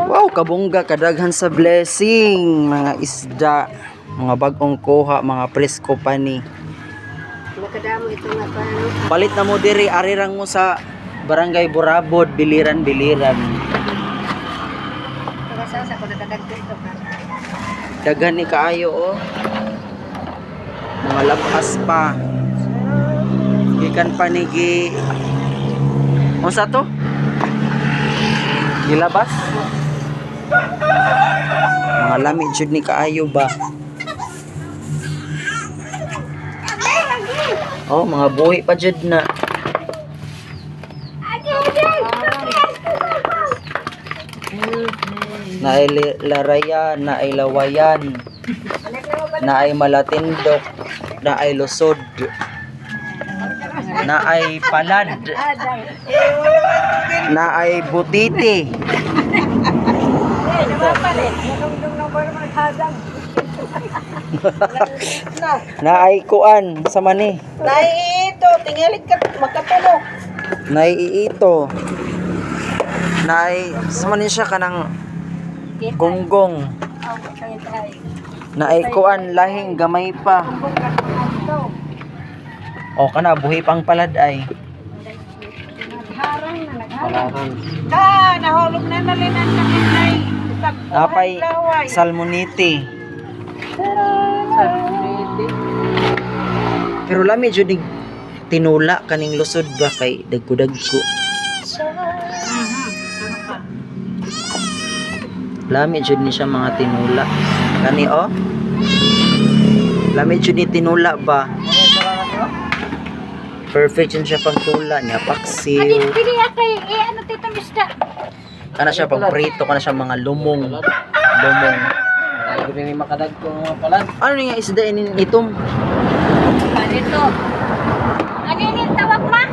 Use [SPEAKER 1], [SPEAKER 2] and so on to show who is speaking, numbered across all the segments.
[SPEAKER 1] Wow, kabungga, kadaghan sa blessing. Mga isda, mga bagong kuha, mga presko pa ni.
[SPEAKER 2] Nakadamo ito nga paano.
[SPEAKER 1] Palit na mo diri, arirang mo sa Barangay Burabod, biliran-biliran.
[SPEAKER 2] Nakasasa ko nakadagdag ito ka.
[SPEAKER 1] Daghan ni kaayo oh. Mga labas pa. Gikan pa ni gi. Unsa to? Gilabas? Mga lamig jud ni kaayo ba? Oh, mga buhi pa jud na. Naay larayan, naay lawayan, naay malatindok, naay lusod, naay palad, naay butiti, naay kuan sa mani,
[SPEAKER 2] Nay ito, tingilit ka makatulog.
[SPEAKER 1] naay iito, naay sa mani siya kanang gonggong, naay kuan lahing gamay pa. O kana buhi pang palad ay. Palaran.
[SPEAKER 2] Nahulog na nalinan sa kinay.
[SPEAKER 1] Napay salmonite. Pero lami jud ning tinula kaning lusod ba kay dagko-dagko. Lami jud ni siya mga tinula. Kani oh. Lami jud ni tinula ba? Perfect yun siya pang tula niya, paksiw.
[SPEAKER 2] Pili kay ano tito misda.
[SPEAKER 1] Kana siya pag prito, kana siya mga lumong. Lumong.
[SPEAKER 3] Ay, hindi makadagko mga palad.
[SPEAKER 1] Ano nga isda ini itom?
[SPEAKER 2] Dito. Ano yung tawag ma?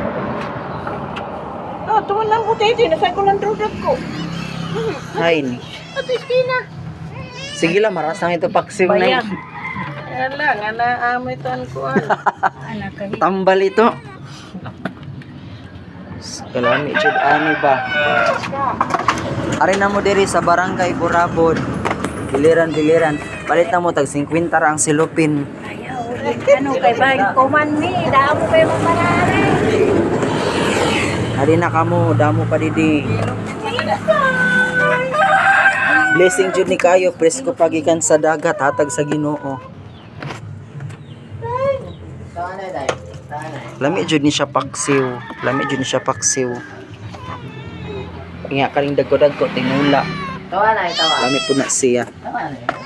[SPEAKER 2] Tuwan lang ko tayo. Nasay ko lang drudad ko.
[SPEAKER 1] Hay ni.
[SPEAKER 2] At iskina.
[SPEAKER 1] Sige lang, marasang ito paksiw na yun.
[SPEAKER 2] Yan lang, amo ito ang kuwan.
[SPEAKER 1] Tambal ito. Kalami jud ani ba? Ari na mo diri sa Barangay Burabod. Biliran-biliran. Palit na mo tag 50 ra ang silupin.
[SPEAKER 2] Ano kay bahay kuman ni. Damo kayo mamarari.
[SPEAKER 1] Ari na kamo, damo pa didi. Blessing jud ni kayo, presko pagikan sa dagat hatag sa Ginoo. Lami jud ni siya paksiw. Lami jud ni siya paksiw. Nga karing dagko-dagko tinula.
[SPEAKER 3] Tawa na, tawa.
[SPEAKER 1] Lami po na siya.
[SPEAKER 3] Tawa na.